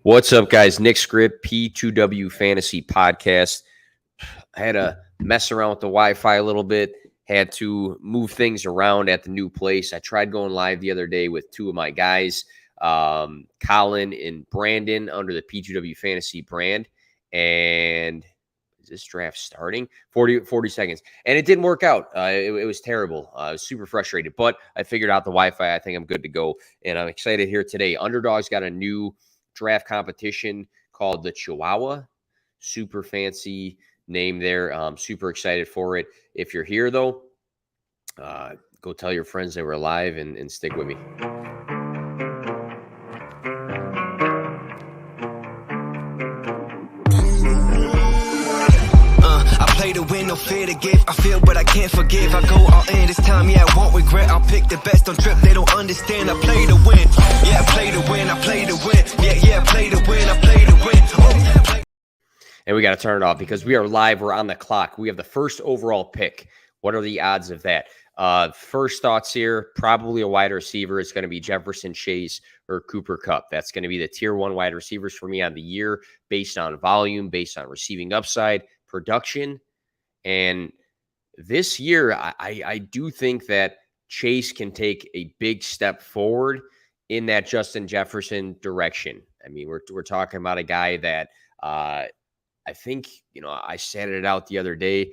What's up, guys? Nick Script, P2W Fantasy Podcast. I had to mess around with the Wi-Fi a little bit, had to move things around at the new place. I tried going live the other day with two of my guys, Colin and Brandon, under the P2W Fantasy brand. And is this draft starting? 40 seconds. And it didn't work out. It was terrible. I was super frustrated, but I figured out the Wi-Fi. I think I'm good to go. And I'm excited here today. Underdog's got a new draft competition called the Chihuaha. Super fancy name there. Super excited for it. If you're here, though, go tell your friends that we're live and stick with me. Play to win, no fear to give. I feel, but I can't forgive. I go all in this time, yeah, I won't regret. I'll pick the best on trip, they don't understand. I play to win, yeah, I play to win, I play to win, yeah, I play to win, I play to win. Oh. And we got to turn it off because we are live. We're on the clock. We have the first overall pick. What are the odds of that? First thoughts here, probably a wide receiver. It's going to be Jefferson, Chase, or Cooper Kupp. That's going to be the tier one wide receivers for me on the year based on volume, based on receiving upside, production. And this year, I do think that Chase can take a big step forward in that Justin Jefferson direction. I mean, we're talking about a guy that I think, I said it out the other day,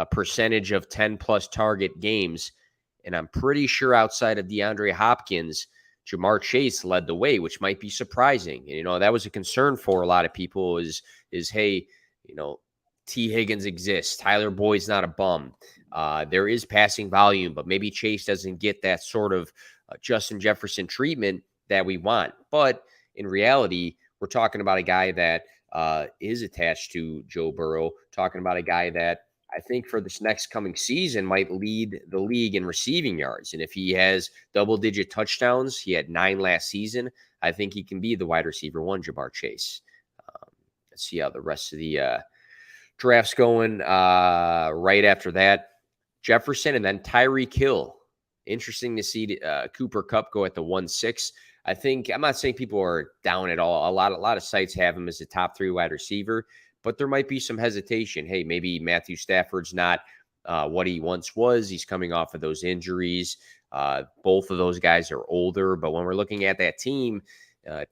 percentage of 10-plus target games, and I'm pretty sure outside of DeAndre Hopkins, Jamar Chase led the way, which might be surprising. And, that was a concern for a lot of people is hey, T. Higgins exists. Tyler Boyd's not a bum. There is passing volume, but maybe Chase doesn't get that sort of Justin Jefferson treatment that we want. But in reality, we're talking about a guy that is attached to Joe Burrow, talking about a guy that I think for this next coming season might lead the league in receiving yards. And if he has double-digit touchdowns, he had 9 last season, I think he can be the wide receiver one, Jamar Chase. Let's see how the rest of the draft's going. Right after that, Jefferson and then Tyreek Hill. Interesting to see Cooper Kupp go at the 1-6. I think I'm not saying people are down at all. A lot of sites have him as a top 3 wide receiver, but there might be some hesitation. Hey, maybe Matthew Stafford's not what he once was. He's coming off of those injuries. Both of those guys are older, but when we're looking at that team,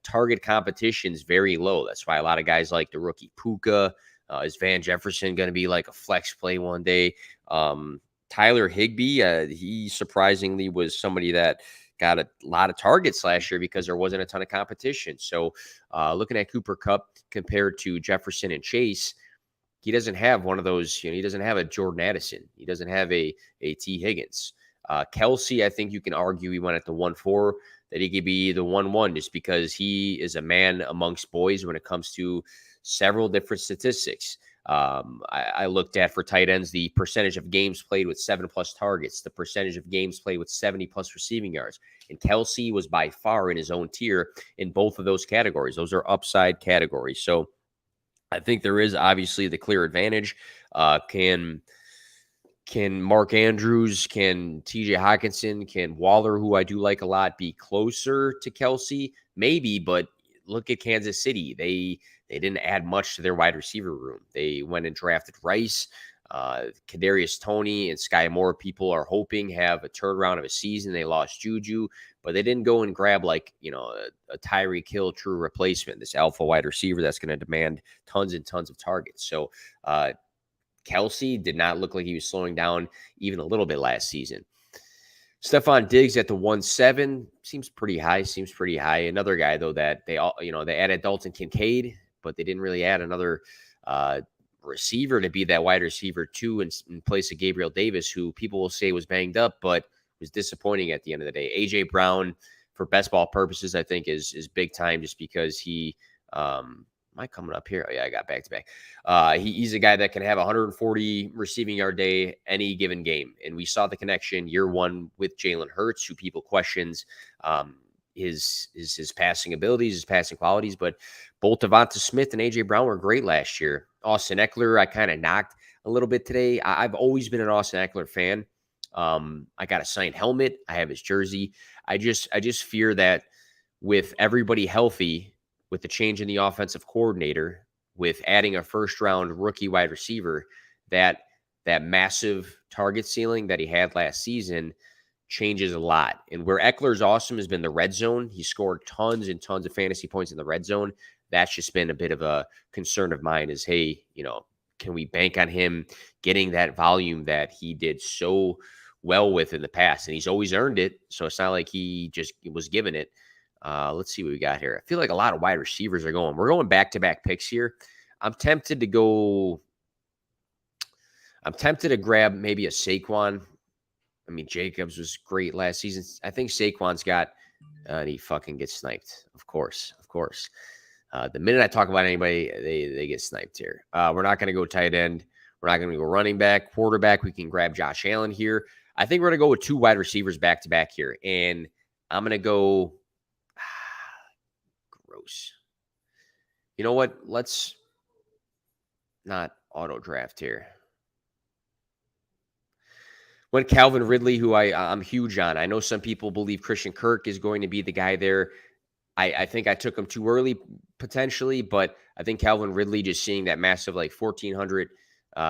target competition is very low. That's why a lot of guys like the rookie Puka. Is Van Jefferson going to be like a flex play one day? Tyler Higbee, he surprisingly was somebody that got a lot of targets last year because there wasn't a ton of competition. So looking at Cooper Kupp compared to Jefferson and Chase, he doesn't have one of those, he doesn't have a Jordan Addison. He doesn't have a T. Higgins. Kelsey, I think you can argue he went at the 1-4, that he could be the 1-1 just because he is a man amongst boys when it comes to several different statistics. I looked at for tight ends, the percentage of games played with 7-plus targets, the percentage of games played with 70-plus receiving yards. And Kelsey was by far in his own tier in both of those categories. Those are upside categories. So I think there is obviously the clear advantage. Can Mark Andrews, can TJ Hawkinson, can Waller, who I do like a lot, be closer to Kelsey? Maybe, but look at Kansas City. They didn't add much to their wide receiver room. They went and drafted Rice, Kadarius Toney, and Sky Moore. People are hoping have a turnaround of a season. They lost Juju, but they didn't go and grab a Tyreek Hill true replacement, this alpha wide receiver that's going to demand tons and tons of targets. So Kelsey did not look like he was slowing down even a little bit last season. Stephon Diggs at the 1-7 seems pretty high. Another guy though that they added Dalton Kincaid, but they didn't really add another receiver to be that wide receiver 2 in place of Gabriel Davis, who people will say was banged up, but was disappointing at the end of the day. AJ Brown, for best ball purposes, I think is big time just because he am I coming up here? Oh, yeah, I got back-to-back. He's a guy that can have 140 receiving yard day any given game. And we saw the connection year one with Jalen Hurts, who people questions his passing abilities, his passing qualities. But both Devonta Smith and A.J. Brown were great last year. Austin Eckler, I kind of knocked a little bit today. I've always been an Austin Eckler fan. I got a signed helmet. I have his jersey. I just fear that with everybody healthy, with the change in the offensive coordinator, with adding a first-round rookie wide receiver, that massive target ceiling that he had last season changes a lot. And where Eckler's awesome has been the red zone. He scored tons and tons of fantasy points in the red zone. That's just been a bit of a concern of mine is, hey, can we bank on him getting that volume that he did so well with in the past? And he's always earned it. So it's not like he just was given it. Let's see what we got here. I feel like a lot of wide receivers are going. We're going back-to-back picks here. I'm tempted to grab maybe a Saquon. I mean, Jacobs was great last season. I think Saquon's got, and he fucking gets sniped. Of course. The minute I talk about anybody, they get sniped here. We're not going to go tight end. We're not going to go running back, quarterback. We can grab Josh Allen here. I think we're going to go with 2 wide receivers back-to-back here. And I'm going to go, gross. You know what? Let's not auto draft here. When Calvin Ridley, who I'm huge on. I know some people believe Christian Kirk is going to be the guy there. I think I took him too early potentially, but I think Calvin Ridley, just seeing that massive 1,400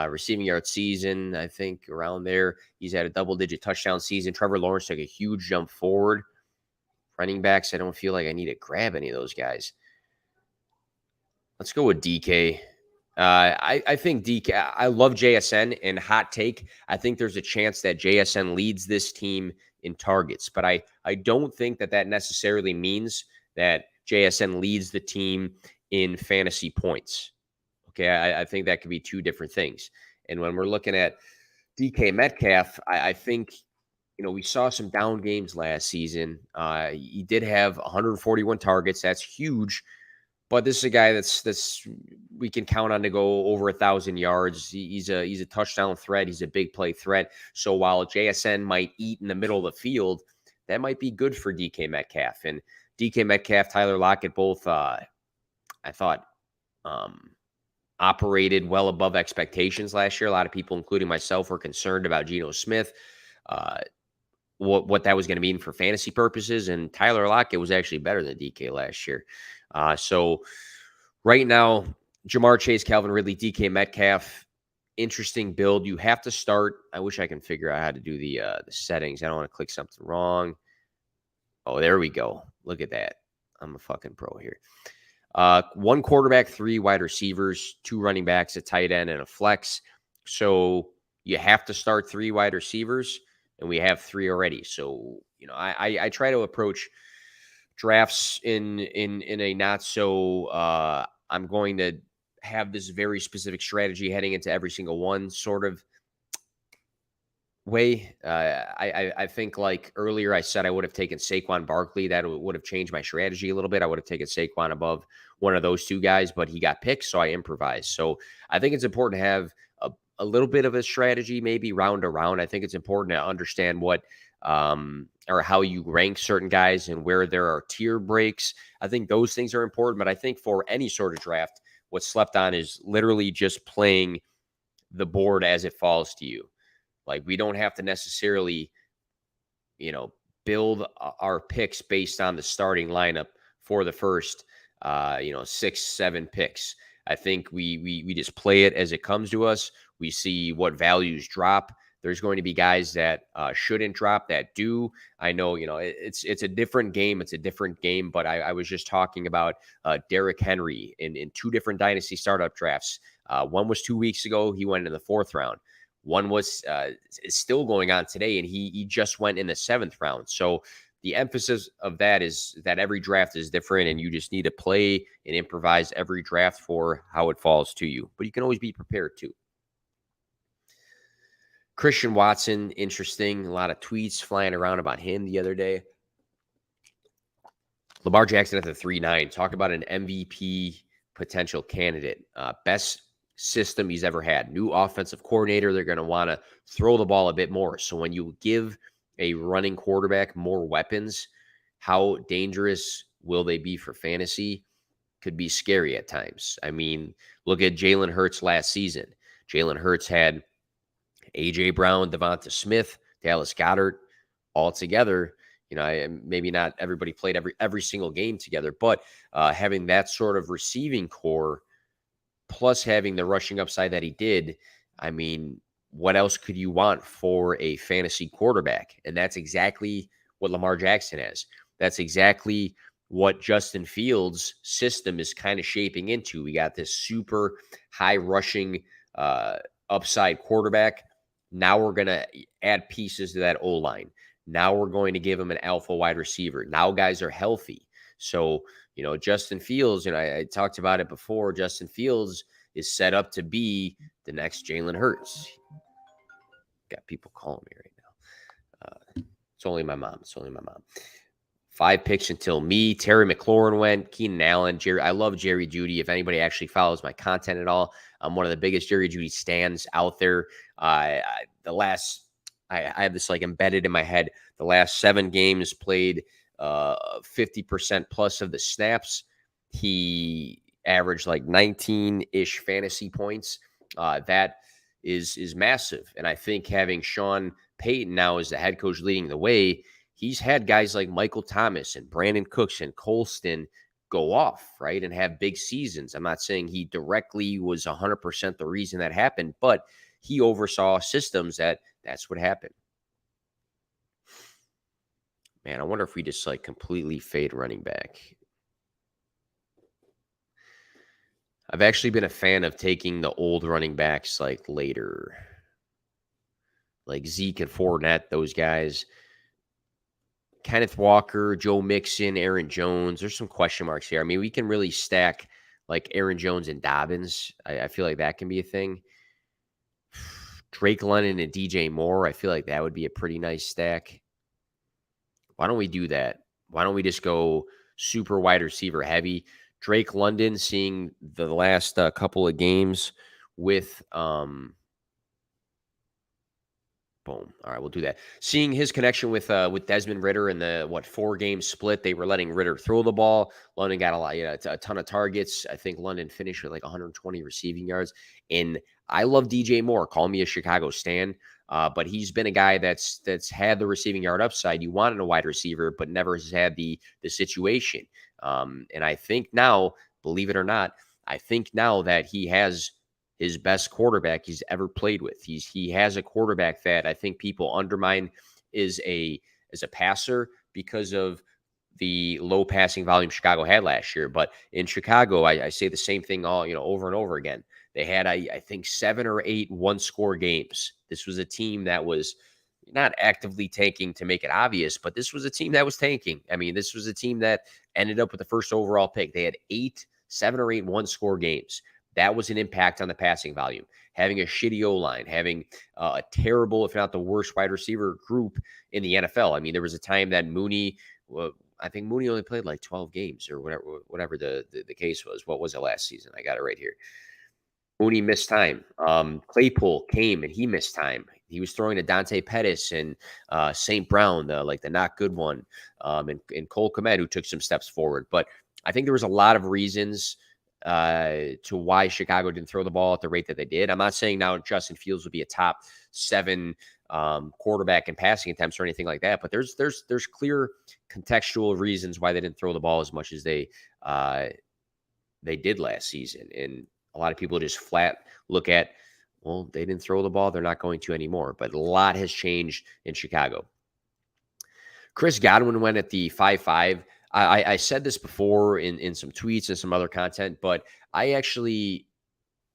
receiving yard season, I think around there, he's had a double-digit touchdown season. Trevor Lawrence took a huge jump forward. Running backs, I don't feel like I need to grab any of those guys. Let's go with DK. I think DK, I love JSN, and hot take, I think there's a chance that JSN leads this team in targets, but I don't think that necessarily means that JSN leads the team in fantasy points. Okay, I think that could be 2 different things. And when we're looking at DK Metcalf, I think, we saw some down games last season. He did have 141 targets. That's huge. But this is a guy that's we can count on to go over 1,000 yards. He's a touchdown threat. He's a big play threat. So while JSN might eat in the middle of the field, that might be good for DK Metcalf. And DK Metcalf, Tyler Lockett, both I thought operated well above expectations last year. A lot of people, including myself, were concerned about Geno Smith, what that was going to mean for fantasy purposes. And Tyler Lockett was actually better than DK last year. So right now, Jamar Chase, Calvin Ridley, DK Metcalf, interesting build. You have to start. I wish I can figure out how to do the settings. I don't want to click something wrong. Oh, there we go. Look at that. I'm a fucking pro here. 1 quarterback, 3 wide receivers, 2 running backs, a tight end, and a flex. So you have to start 3 wide receivers, and we have 3 already. So, I try to approach drafts in a not so I'm going to have this very specific strategy heading into every single one sort of way. I think like earlier I said I would have taken Saquon Barkley. That would have changed my strategy a little bit. I would have taken Saquon above one of those 2 guys, but he got picked, so I improvised. So I think it's important to have a little bit of a strategy, maybe round to round. I think it's important to understand what or how you rank certain guys and where there are tier breaks. I think those things are important, but I think for any sort of draft, what's slept on is literally just playing the board as it falls to you. Like, we don't have to necessarily, build our picks based on the starting lineup for the first, 6, 7 picks. I think we just play it as it comes to us. We see what values drop. There's going to be guys that shouldn't drop that do. I know, it's a different game. It's a different game, but I was just talking about Derrick Henry in 2 different dynasty startup drafts. One was 2 weeks ago. He went in the 4th round. One was is still going on today, and he just went in the 7th round. So the emphasis of that is that every draft is different, and you just need to play and improvise every draft for how it falls to you. But you can always be prepared too. Christian Watson, interesting. A lot of tweets flying around about him the other day. Lamar Jackson at the 3-9. Talk about an MVP potential candidate. Best system he's ever had. New offensive coordinator. They're going to want to throw the ball a bit more. So when you give a running quarterback more weapons, how dangerous will they be for fantasy? Could be scary at times. I mean, look at Jalen Hurts last season. Jalen Hurts had A.J. Brown, Devonta Smith, Dallas Goedert all together. Maybe not everybody played every single game together, but having that sort of receiving core plus having the rushing upside that he did, I mean, what else could you want for a fantasy quarterback? And that's exactly what Lamar Jackson has. That's exactly what Justin Fields' system is kind of shaping into. We got this super high rushing uh, upside quarterback. Now we're going to add pieces to that O line. Now we're going to give him an alpha wide receiver. Now guys are healthy. So, Justin Fields, I talked about it before. Justin Fields is set up to be the next Jalen Hurts. Got people calling me right now. It's only my mom. 5 picks until me. Terry McLaurin went. Keenan Allen. Jerry. I love Jerry Jeudy. If anybody actually follows my content at all, I'm one of the biggest Jerry Jeudy stands out there. I have this like embedded in my head. The last 7 games played 50% plus of the snaps. He averaged like 19-ish fantasy points. That is massive. And I think having Sean Payton now as the head coach leading the way, he's had guys like Michael Thomas and Brandon Cooks and Colston go off, right, and have big seasons. I'm not saying he directly was 100% the reason that happened, but he oversaw systems that's what happened. Man, I wonder if we just like completely fade running back. I've actually been a fan of taking the old running backs like later. Like Zeke and Fournette, those guys. Kenneth Walker, Joe Mixon, Aaron Jones. There's some question marks here. I mean, we can really stack like Aaron Jones and Dobbins. I feel like that can be a thing. Drake London and DJ Moore. I feel like that would be a pretty nice stack. Why don't we do that? Why don't we just go super wide receiver heavy? Drake London, seeing the last couple of games with boom. All right, we'll do that. Seeing his connection with Desmond Ridder in the 4-game split, they were letting Ridder throw the ball. London got a ton of targets. I think London finished with like 120 receiving yards. And I love DJ Moore. Call me a Chicago stan. But he's been a guy that's had the receiving yard upside. You wanted a wide receiver, but never has had the situation. And I think now, believe it or not, I think now that he has his best quarterback he's ever played with. He has a quarterback that I think people undermine as a passer because of the low passing volume Chicago had last year. But in Chicago, I say the same thing all over and over again. They had I think 7 or 8 one-score games. This was a team that was not actively tanking to make it obvious, but this was a team that was tanking. I mean, this was a team that ended up with the first overall pick. They had 7 or 8 one-score games. That was an impact on the passing volume. Having a shitty O-line, having a terrible, if not the worst, wide receiver group in the NFL. I mean, there was a time that Mooney, I think Mooney only played like 12 games or whatever the case was. What was it last season? I got it right here. Mooney missed time. Claypool came and he missed time. He was throwing to Dante Pettis and St. Brown, the not good one, and Cole Kmet, who took some steps forward. But I think there was a lot of reasons to why Chicago didn't throw the ball at the rate that they did. I'm not saying now Justin Fields would be a top 7 quarterback in passing attempts or anything like that, but there's clear contextual reasons why they didn't throw the ball as much as they did last season. And a lot of people just flat look at, well, they didn't throw the ball, they're not going to anymore. But a lot has changed in Chicago. Chris Godwin went at the 5.5. I said this before in some tweets and some other content, but I actually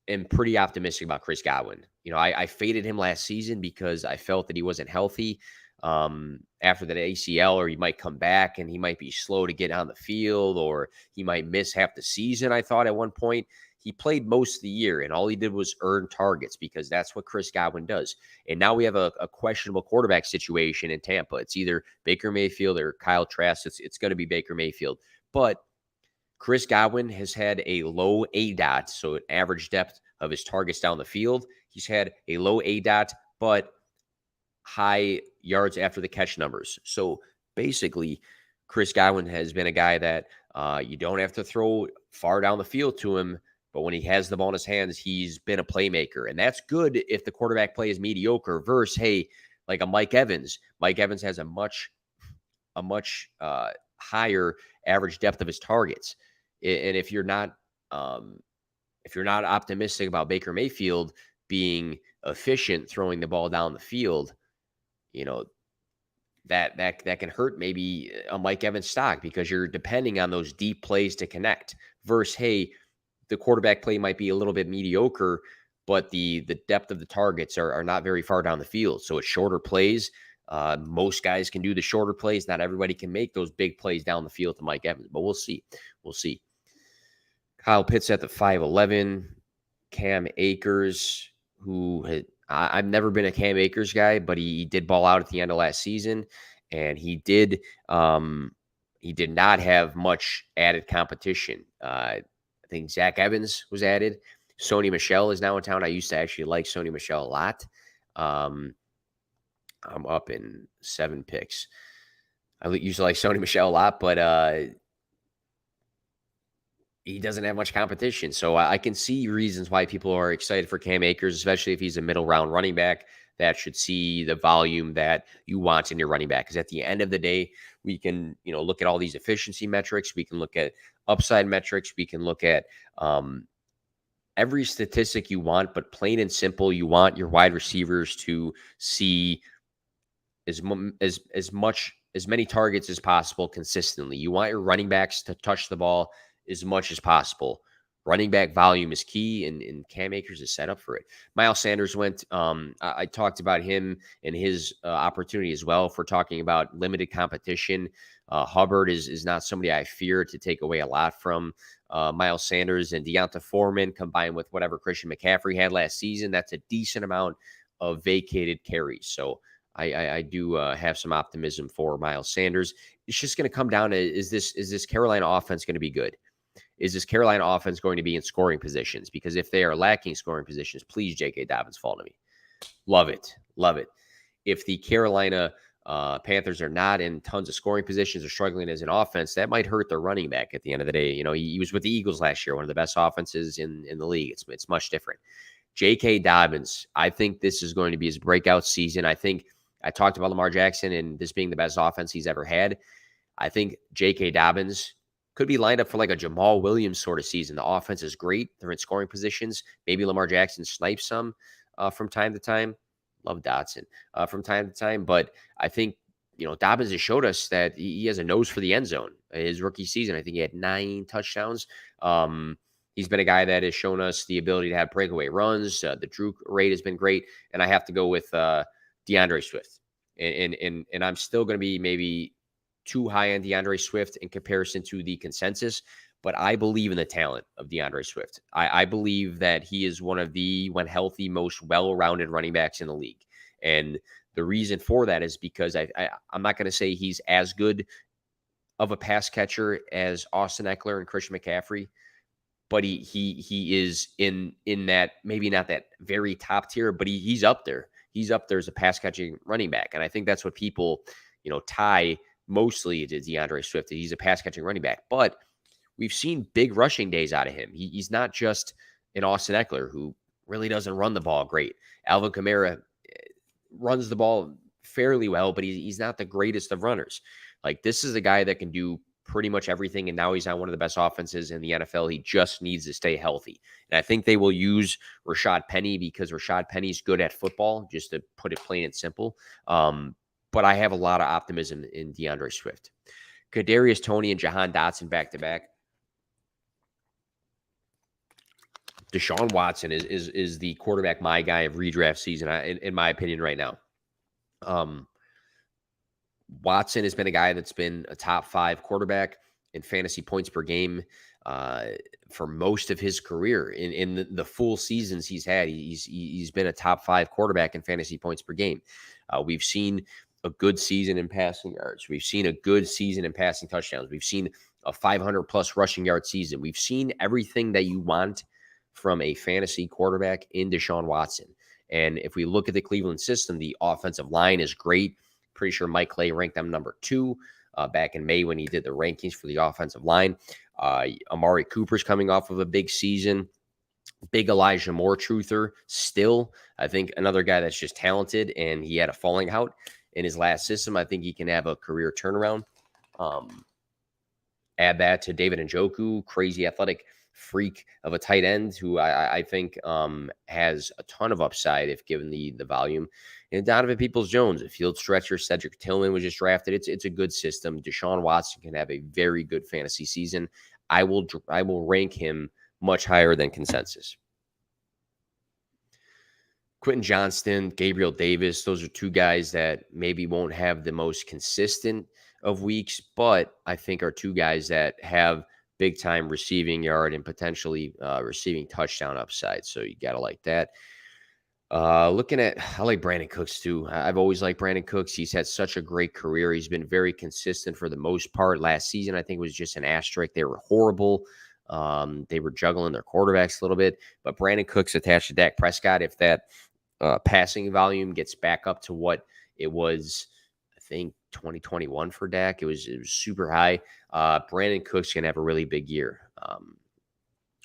am pretty optimistic about Chris Godwin. I faded him last season because I felt that he wasn't healthy after that ACL, or he might come back and he might be slow to get on the field, or he might miss half the season. I thought at one point. He played most of the year, and all he did was earn targets because that's what Chris Godwin does. And now we have a questionable quarterback situation in Tampa. It's either Baker Mayfield or Kyle Trask. It's going to be Baker Mayfield. But Chris Godwin has had a low ADOT, so an average depth of his targets down the field. He's had a low ADOT, but high yards after the catch numbers. So basically, Chris Godwin has been a guy that you don't have to throw far down the field to him. But when he has the ball in his hands, he's been a playmaker. And that's good if the quarterback play is mediocre versus, hey, like a Mike Evans. Mike Evans has a much a much higher average depth of his targets. And if you're not optimistic about Baker Mayfield being efficient throwing the ball down the field, you know, that can hurt maybe a Mike Evans stock because you're depending on those deep plays to connect versus, hey, the quarterback play might be a little bit mediocre, but the depth of the targets are not very far down the field. So it's shorter plays. Most guys can do the shorter plays. Not everybody can make those big plays down the field to Mike Evans, but we'll see. We'll see. Kyle Pitts at the 5'11", Cam Akers, I've never been a Cam Akers guy, but he did ball out at the end of last season, and he did not have much added competition. I think Zach Evans was added. Sony Michel is now in town. I used to actually like Sony Michel a lot. I'm up in 7 picks. I used to like Sony Michel a lot, but he doesn't have much competition. So I can see reasons why people are excited for Cam Akers, especially if he's a middle round running back that should see the volume that you want in your running back. Because at the end of the day, we can, look at all these efficiency metrics. We can look at upside metrics. We can look at every statistic you want, but plain and simple, you want your wide receivers to see as many targets as possible consistently. You want your running backs to touch the ball as much as possible. Running back volume is key, and Cam Akers is set up for it. Miles Sanders went. I talked about him and his opportunity as well for talking about limited competition. Hubbard is not somebody I fear to take away a lot from. Miles Sanders and Deonta Foreman combined with whatever Christian McCaffrey had last season, that's a decent amount of vacated carries. So I do have some optimism for Miles Sanders. It's just going to come down to, is this Carolina offense going to be good? Is this Carolina offense going to be in scoring positions? Because if they are lacking scoring positions, please, J.K. Dobbins, fall to me. Love it. Love it. If the Carolina Panthers are not in tons of scoring positions or struggling as an offense, that might hurt their running back at the end of the day. He was with the Eagles last year, one of the best offenses in the league. It's much different. J.K. Dobbins, I think this is going to be his breakout season. I think I talked about Lamar Jackson and this being the best offense he's ever had. I think J.K. Dobbins could be lined up for like a Jamal Williams sort of season. The offense is great. They're in scoring positions. Maybe Lamar Jackson snipes some from time to time. Love Dotson from time to time. But I think, Dobbins has showed us that he has a nose for the end zone. His rookie season, I think he had 9 touchdowns. He's been a guy that has shown us the ability to have breakaway runs. The Drew rate has been great. And I have to go with DeAndre Swift. And I'm still going to be maybe too high on DeAndre Swift in comparison to the consensus, but I believe in the talent of DeAndre Swift. I believe that he is one of the, when healthy, most well-rounded running backs in the league. And the reason for that is because I'm not going to say he's as good of a pass catcher as Austin Eckler and Christian McCaffrey, but he is in that, maybe not that very top tier, but he's up there. He's up there as a pass catching running back. And I think that's what people, tie mostly to DeAndre Swift. He's a pass-catching running back. But we've seen big rushing days out of him. He's not just an Austin Eckler who really doesn't run the ball great. Alvin Kamara runs the ball fairly well, but he's not the greatest of runners. Like, this is a guy that can do pretty much everything, and now he's on one of the best offenses in the NFL. He just needs to stay healthy. And I think they will use Rashad Penny because Rashad Penny's good at football, just to put it plain and simple. But I have a lot of optimism in DeAndre Swift. Kadarius Toney and Jahan Dotson back-to-back. Deshaun Watson is the quarterback my guy of redraft season, in my opinion, right now. Watson has been a guy that's been a top 5 quarterback in fantasy points per game for most of his career. In the full seasons he's had, he's been a top 5 quarterback in fantasy points per game. We've seen a good season in passing yards. We've seen a good season in passing touchdowns. We've seen a 500-plus rushing yard season. We've seen everything that you want from a fantasy quarterback in Deshaun Watson. And if we look at the Cleveland system, the offensive line is great. Pretty sure Mike Clay ranked them number 2 back in May when he did the rankings for the offensive line. Amari Cooper's coming off of a big season. Big Elijah Moore truther still. I think another guy that's just talented, and he had a falling out. in his last system. I think he can have a career turnaround. Add that to David Njoku, crazy athletic freak of a tight end who I think has a ton of upside if given the volume. And Donovan Peoples-Jones, a field stretcher. Cedric Tillman was just drafted. It's a good system. Deshaun Watson can have a very good fantasy season. I will rank him much higher than consensus. Quentin Johnston, Gabriel Davis, those are two guys that maybe won't have the most consistent of weeks, but I think are two guys that have big time receiving yard and potentially receiving touchdown upside. So you got to like that. I like Brandon Cooks too. I've always liked Brandon Cooks. He's had such a great career. He's been very consistent for the most part. Last season, I think, was just an asterisk. They were horrible. They were juggling their quarterbacks a little bit, but Brandon Cooks attached to Dak Prescott, if that passing volume gets back up to what it was, I think 2021 for Dak. It was super high. Brandon Cooks can have a really big year.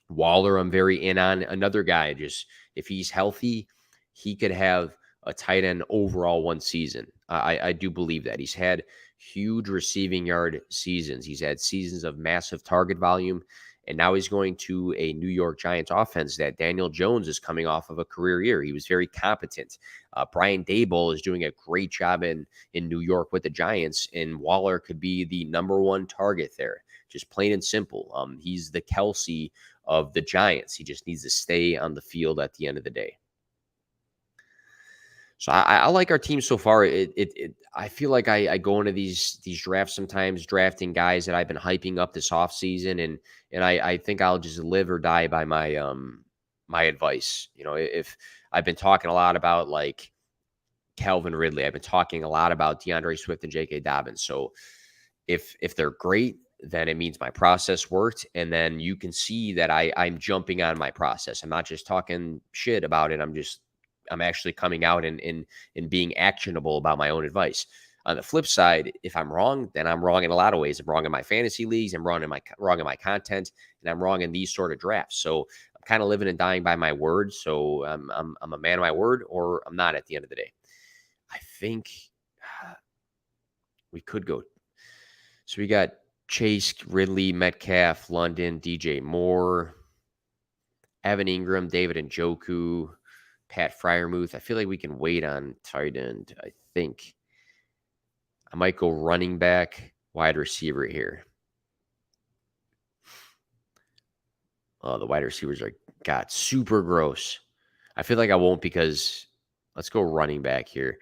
Waller, I'm very in on. Another guy, just if he's healthy, he could have a tight end overall one season. I do believe that. He's had huge receiving yard seasons. He's had seasons of massive target volume. And now he's going to a New York Giants offense that Daniel Jones is coming off of a career year. He was very competent. Brian Daboll is doing a great job in New York with the Giants, and Waller could be the number one target there. Just plain and simple. He's the Kelsey of the Giants. He just needs to stay on the field at the end of the day. So I like our team so far. I feel like I go into these drafts sometimes drafting guys that I've been hyping up this offseason, and I think I'll just live or die by my my advice. You know, if I've been talking a lot about like Calvin Ridley, I've been talking a lot about DeAndre Swift and J.K. Dobbins. So if they're great, then it means my process worked, and then you can see that I'm jumping on my process. I'm not just talking shit about it. I'm actually coming out and being actionable about my own advice. On the flip side, if I'm wrong, then I'm wrong in a lot of ways. I'm wrong in my fantasy leagues. I'm wrong in my content, and I'm wrong in these sort of drafts. So I'm kind of living and dying by my word. So I'm a man of my word, or I'm not at the end of the day. I think we could go. So we got Chase, Ridley, Metcalf, London, DJ Moore, Evan Ingram, David Njoku, Pat Freiermuth. I feel like we can wait on tight end. I think I might go running back, wide receiver here. Oh, the wide receivers got super gross. I feel like I won't because let's go running back here.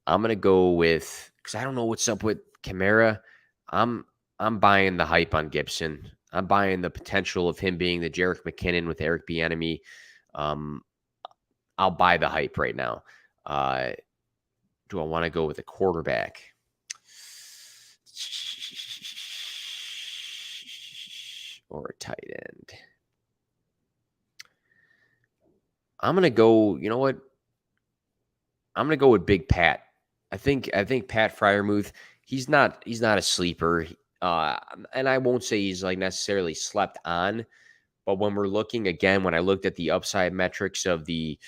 I'm gonna go with because I don't know what's up with Kamara. I'm buying the hype on Gibson. I'm buying the potential of him being the Jerick McKinnon with Eric Bieniemy. I'll buy the hype right now. Do I want to go with a quarterback? Or a tight end? I'm going to go, you know what? I'm going to go with Big Pat. I think Pat Freiermuth, he's not a sleeper. And I won't say he's like necessarily slept on, but when we're looking again, when I looked at the upside metrics of the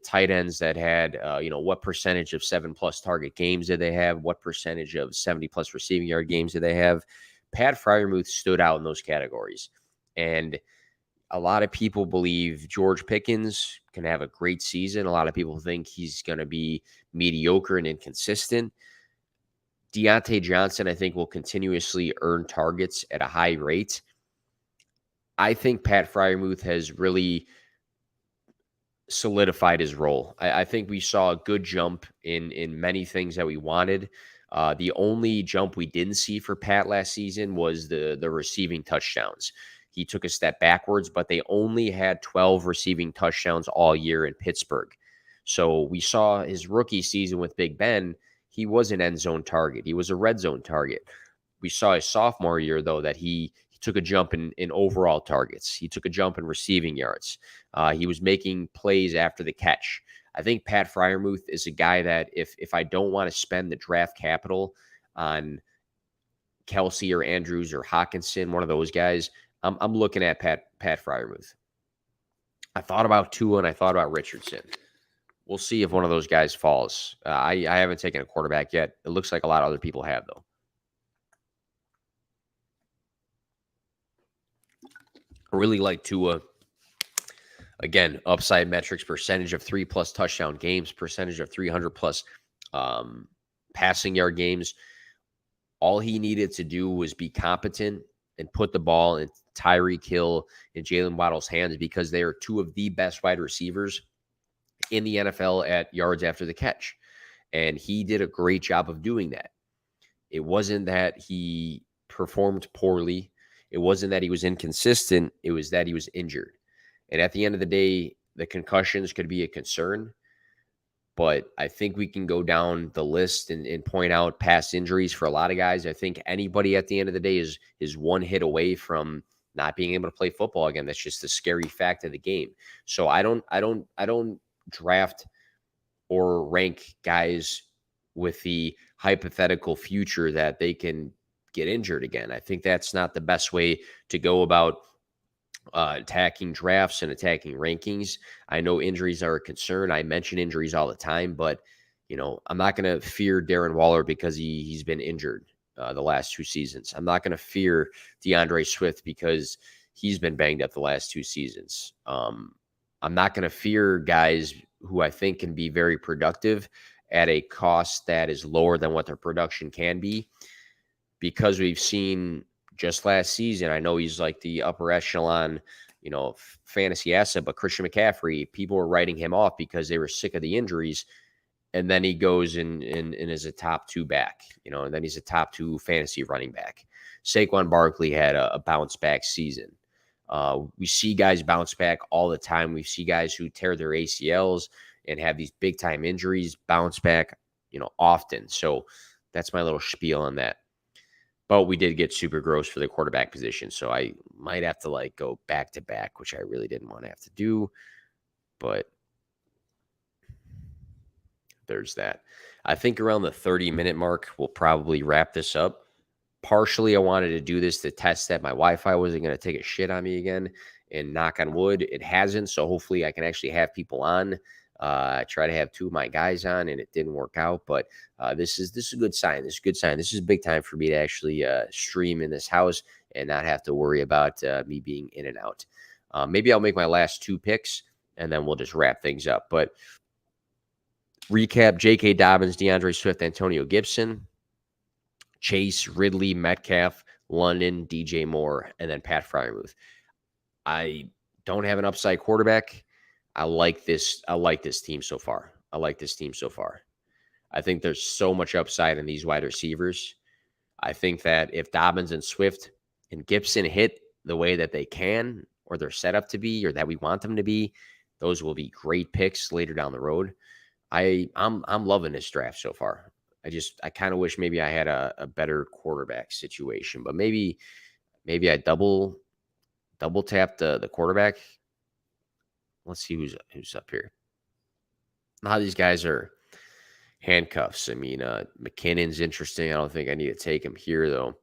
tight ends that had, what percentage of 7+ target games did they have? What percentage of 70+ receiving yard games did they have? Pat Freiermuth stood out in those categories. And a lot of people believe George Pickens can have a great season. A lot of people think he's going to be mediocre and inconsistent. Deontay Johnson, I think, will continuously earn targets at a high rate. I think Pat Freiermuth has really solidified his role. I think we saw a good jump in many things that we wanted. The only jump we didn't see for Pat last season was the receiving touchdowns. He took a step backwards, but they only had 12 receiving touchdowns all year in Pittsburgh. So we saw his rookie season with Big Ben. He was an end zone target. He was a red zone target. We saw his sophomore year, though, that he took a jump in overall targets. He took a jump in receiving yards. He was making plays after the catch. I think Pat Freiermuth is a guy that if I don't want to spend the draft capital on Kelsey or Andrews or Hawkinson, one of those guys, I'm looking at Pat Freiermuth. I thought about Tua and I thought about Richardson. We'll see if one of those guys falls. I haven't taken a quarterback yet. It looks like a lot of other people have, though. I really like Tua. Again, upside metrics, percentage of 3+ touchdown games, percentage of 300+ passing yard games. All he needed to do was be competent and put the ball in Tyreek Hill and Jalen Waddle's hands, because they are two of the best wide receivers in the NFL at yards after the catch. And he did a great job of doing that. It wasn't that he performed poorly. It wasn't that he was inconsistent. It was that he was injured. And at the end of the day, the concussions could be a concern. But I think we can go down the list and point out past injuries for a lot of guys. I think anybody at the end of the day is one hit away from not being able to play football again. That's just the scary fact of the game. So I don't draft or rank guys with the hypothetical future that they can get injured again. I think that's not the best way to go about attacking drafts and attacking rankings. I know injuries are a concern. I mention injuries all the time, but I'm not going to fear Darren Waller because he's been injured the last 2 seasons. I'm not going to fear DeAndre Swift because he's been banged up the last 2 seasons. I'm not going to fear guys who I think can be very productive at a cost that is lower than what their production can be, because we've seen just last season, I know he's like the upper echelon, fantasy asset, but Christian McCaffrey, people were writing him off because they were sick of the injuries. And then he goes and is a top 2 back, and then he's a top 2 fantasy running back. Saquon Barkley had a bounce back season. We see guys bounce back all the time. We see guys who tear their ACLs and have these big time injuries bounce back, often. So that's my little spiel on that. But we did get super gross for the quarterback position. So I might have to go back to back, which I really didn't want to have to do. But there's that. I think around the 30-minute mark, we'll probably wrap this up. Partially, I wanted to do this to test that my Wi-Fi wasn't going to take a shit on me again. And knock on wood, it hasn't. So hopefully I can actually have people on. I try to have 2 of my guys on, and it didn't work out. But this is a good sign. This is a good sign. This is a big time for me to actually stream in this house and not have to worry about me being in and out. Maybe I'll make my last 2 picks, and then we'll just wrap things up. But recap: J.K. Dobbins, DeAndre Swift, Antonio Gibson, Chase, Ridley, Metcalf, London, DJ Moore, and then Pat Freiermuth. I don't have an upside quarterback. I like this team so far. I think there's so much upside in these wide receivers. I think that if Dobbins and Swift and Gibson hit the way that they can, or they're set up to be, or that we want them to be, those will be great picks later down the road. I'm loving this draft so far. I kind of wish maybe I had a better quarterback situation, but maybe I double tap the quarterback. Let's see who's up here. Now these guys are handcuffs. I mean, McKinnon's interesting. I don't think I need to take him here, though.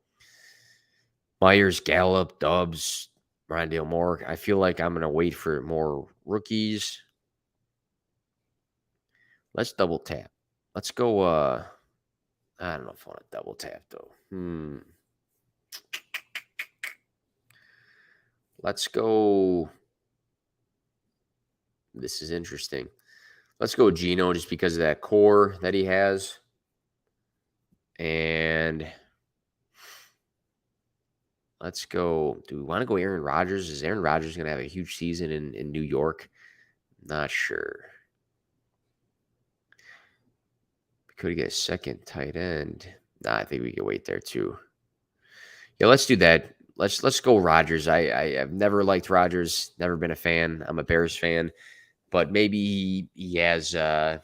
Myers, Gallup, Dubs, Rondale Moore. I feel like I'm going to wait for more rookies. Let's double tap. Let's go. I don't know if I want to double tap, though. Let's go. This is interesting. Let's go Geno just because of that core that he has. And let's go. Do we want to go Aaron Rodgers? Is Aaron Rodgers going to have a huge season in New York? Not sure. We could get a second tight end. Nah, I think we can wait there too. Yeah, let's do that. Let's go Rodgers. I've never liked Rodgers. Never been a fan. I'm a Bears fan. But maybe he has a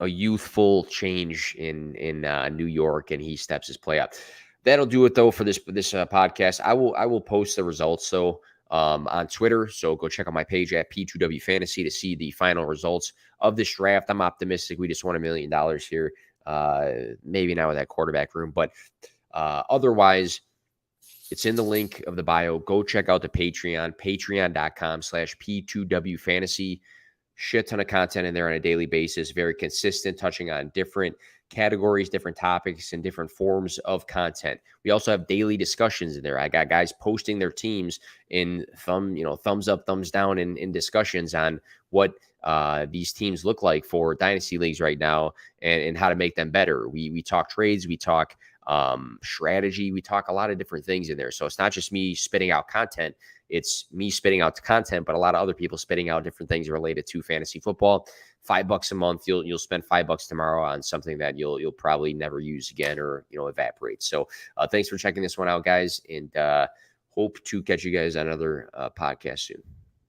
youthful change in New York, and he steps his play up. That'll do it though for this podcast. I will post the results on Twitter. So go check out my page at P2W Fantasy to see the final results of this draft. I'm optimistic. We just won $1 million here. Maybe not with that quarterback room, but otherwise, it's in the link of the bio. Go check out the Patreon, patreon.com/P2W Fantasy. shit ton of content in there on a daily basis, very consistent, touching on different categories, different topics, and different forms of content. We also have daily discussions in there. I got guys posting their teams in thumbs up, thumbs down in discussions on what these teams look like for dynasty leagues right now, and how to make them better. We talk trades, we talk strategy, we talk a lot of different things in there. So it's not just me spitting out content. It's me spitting out the content, but a lot of other people spitting out different things related to fantasy football. $5 a month, you'll spend $5 tomorrow on something that you'll probably never use again, or evaporate. So thanks for checking this one out, guys, and hope to catch you guys on another podcast soon.